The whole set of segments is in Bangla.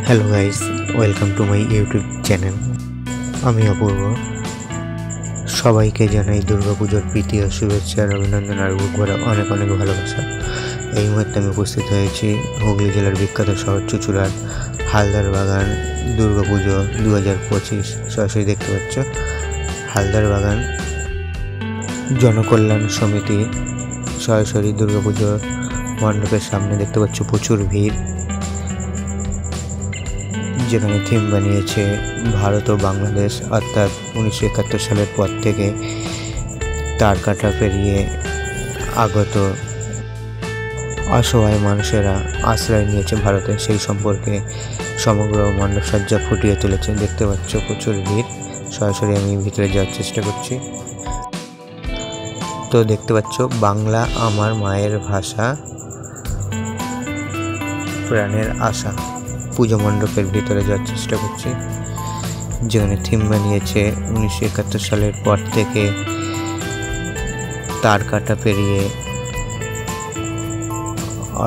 Hello guys, welcome to my YouTube channel. আমি অপূর্ব। সবাইকে জানাই দুর্গাপুজোর প্রীতি ও শুভেচ্ছা আর অভিনন্দন আর বুকভরা অনেক অনেক ভালোবাসা। এই মুহূর্তে আমি উপস্থিত হয়েছি হুগলি জেলার বিখ্যাত শহর চুঁচুড়ার হালদার বাগান দুর্গাপুজো 2025। সরাসরি দেখতে পাচ্ছ হালদার বাগান জনকল্যাণ সমিতি সরাসরি দুর্গাপুজোর মণ্ডপের সামনে দেখতে পাচ্ছ প্রচুর ভিড়, যেখানে থিম বানিয়েছে ভারত ও বাংলাদেশ, অর্থাৎ 1971 সালের পর থেকে তার কাটা পেরিয়ে আগত অসহায় মানুষেরা আশ্রয় নিয়েছে ভারতে, সেই সম্পর্কে সমগ্র মণ্ডপসজ্জা ফুটিয়ে তুলেছে। দেখতে পাচ্ছ প্রচুর ভিড়। সরাসরি আমি ভিতরে যাওয়ার চেষ্টা করছি। তো দেখতে পাচ্ছ বাংলা আমার মায়ের ভাষা, প্রাণের আশা। পুজো মণ্ডপের ভিতরে যাওয়ার চেষ্টা করছি, যেখানে থিম বানিয়েছে 1971 সালের পর থেকে তার কাটা পেরিয়ে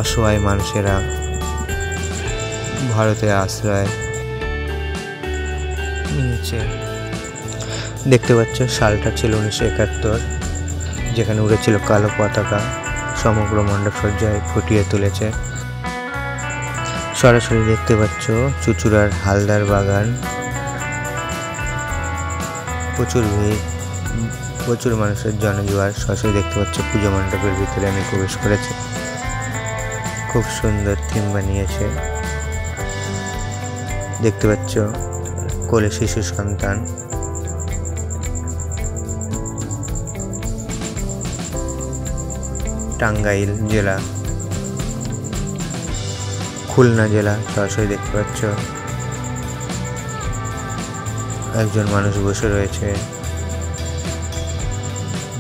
অসহায় মানুষেরা ভারতে আশ্রয় নিয়েছে। দেখতে পাচ্ছ সালটা ছিল 1971, যেখানে উড়েছিল কালো পতাকা, সমগ্র মণ্ডপ সজ্জায় ফুটিয়ে তুলেছে। সরাসরি দেখতে পাচ্ছ চুঁচুড়ার হালদার বাগান, প্রচুর ভিড়, প্রচুর মানুষের জনজোয়ার। সরাসরি দেখতে পাচ্ছ পুজো মণ্ডপের ভিতরে আমি প্রবেশ করেছি। খুব সুন্দর থিম বানিয়েছে। দেখতে পাচ্ছ কোলে শিশু সন্তান, টাঙ্গাইল জেলা, খুলনা জেলা। সরাসরি দেখতে পাচ্ছ একজন মানুষ বসে রয়েছে।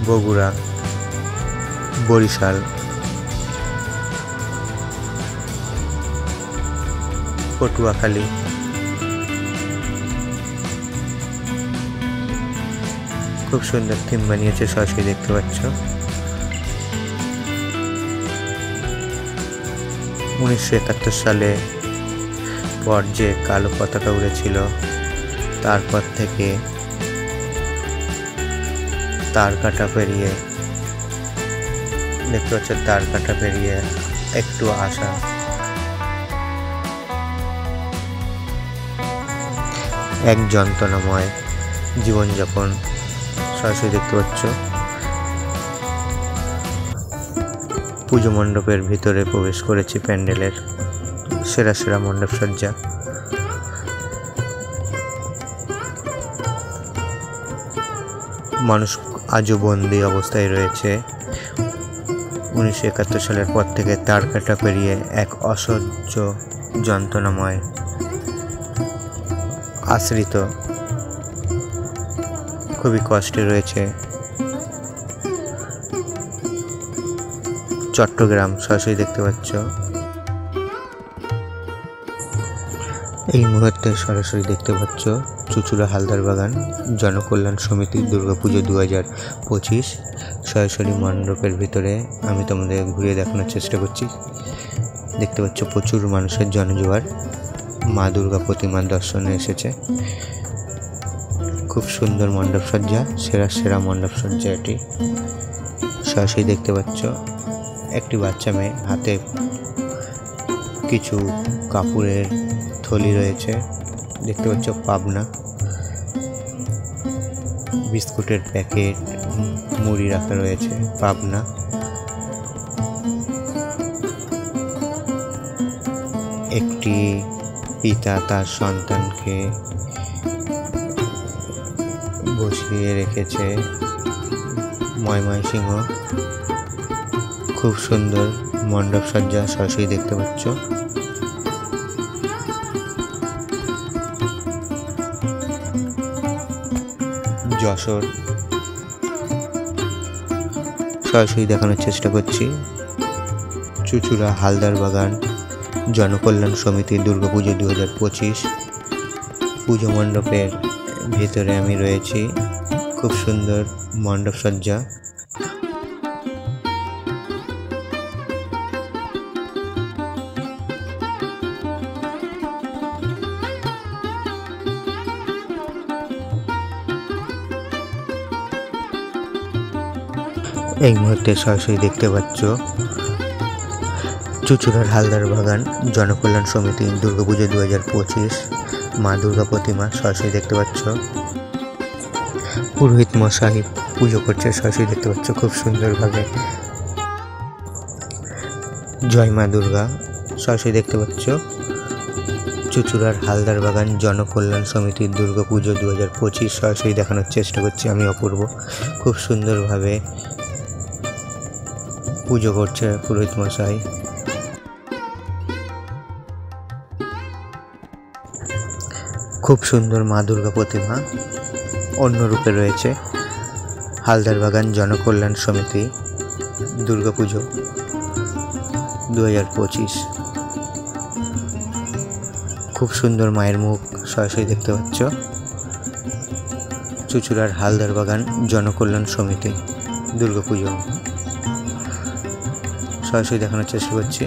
বগুড়া, বরিশাল, পটুয়াখালী, খুব সুন্দর থিম বানিয়েছে। সরাসরি দেখতে পাচ্ছ 1971 সালে পর যে কালো পতাকা উড়েছিল, তারপর থেকে তার কাটা পেরিয়ে দেখতে পাচ্ছ তার কাটা পেরিয়ে একটু আশা। এক যন্ত্রণাময় জীবনযাপন। সরাসরি দেখতে পাচ্ছ পুজো মণ্ডপের ভিতরে প্রবেশ করেছি। প্যান্ডেলের সেরা সেরা মণ্ডপ সজ্জা। মানুষ আজও বন্দি অবস্থায় রয়েছে। 1971 সালের পর থেকে তার কাটা পেরিয়ে এক অসহ্য যন্ত্রণাময় আশ্রিত, খুবই কষ্টে রয়েছে চট্টগ্রাম। সরাসরি দেখতে পাচ্ছ এই মুহূর্তে সরাসরি দেখতে পাচ্ছ চুঁচুড়া হালদার বাগান জনকল্যাণ সমিতি দুর্গাপুজো 2025। সরাসরি মণ্ডপের ভিতরে আমি তোমাদের ঘুরিয়ে দেখানোর চেষ্টা করছি। দেখতে পাচ্ছ প্রচুর মানুষের জনজোয়ার, মা দুর্গা প্রতিমার দর্শনে এসেছে। খুব সুন্দর মণ্ডপ সজ্জা, সেরা সেরা মণ্ডপ সজ্জা এটি। সরাসরি দেখতে পাচ্ছ একটি বাচ্চা মেয়ে, হাতে কিছু কাপড়ের থলি রয়েছে। দেখতে পাচ্ছ পাবনা, বিস্কুটের প্যাকেট, মুড়ি রাখা রয়েছে। পাবনা, একটি পিতা তার সন্তানকে বসিয়ে রেখেছে। ময়মনসিংহ, খুব সুন্দর মণ্ডপ সজ্জা। সরাসরি দেখতে পাচ্ছ যশোর। সরাসরি দেখানোর চেষ্টা করছি চুঁচুড়া হালদার বাগান জনকল্যাণ সমিতি দুর্গাপুজো 2025 পুজো মণ্ডপের ভিতরে আমি রয়েছি। খুব সুন্দর মণ্ডপ সজ্জা। এই মুহূর্তে সরাসরি দেখতে পাচ্ছ চুচুড়ার হালদার বাগান জনকল্যাণ সমিতি দুর্গাপুজো 2025 মা দুর্গা প্রতিমা সরাসরি দেখতে পাচ্ছ। পুরোহিত মশাই পুজো করছে, সরাসরি দেখতে পাচ্ছ খুব সুন্দরভাবে। জয় মা দুর্গা সরাসরি দেখতে পাচ্ছ। চুচুড়ার হালদার বাগান জনকল্যাণ সমিতির দুর্গাপুজো 2025 সরাসরি দেখানোর চেষ্টা করছি আমি অপূর্ব। খুব সুন্দরভাবে পুজো করছে পুরোহিত মশাই। খুব সুন্দর মা দুর্গা প্রতিমা অন্য রূপে রয়েছে। হালদার বাগান জনকল্যাণ সমিতি দুর্গাপুজো 2025। খুব সুন্দর মায়ের মুখ সরাসরি দেখতে পাচ্ছ। চুচুড়ার হালদার বাগান জনকল্যাণ সমিতি দুর্গাপুজো সরাসরি দেখানোর চেষ্টা করছি।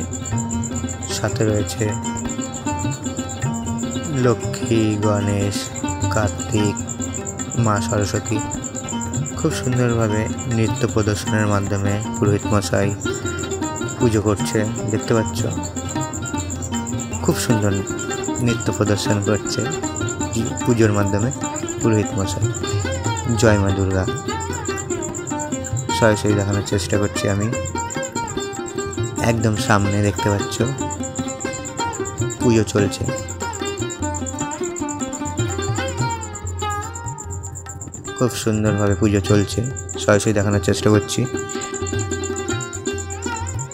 সাথে রয়েছে লক্ষ্মী, গণেশ, কার্তিক, মা সরস্বতী। খুব সুন্দরভাবে নৃত্য প্রদর্শনের মাধ্যমে পুরোহিত মশাই পুজো করছে, দেখতে পাচ্ছ। খুব সুন্দর নৃত্য প্রদর্শন করছে পুজোর মাধ্যমে পুরোহিত মশাই। জয় মা দুর্গা সরাসরি দেখানোর চেষ্টা করছি আমি। একদম সামনে দেখতে পাচ্ছ পুজো চলছে। খুব সুন্দরভাবে পুজো চলছে, সরাসরি দেখানোর চেষ্টা করছি।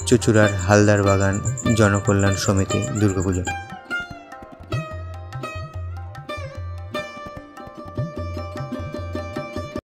চুচুড়ার হালদার বাগান জনকল্যাণ সমিতি দুর্গাপুজো।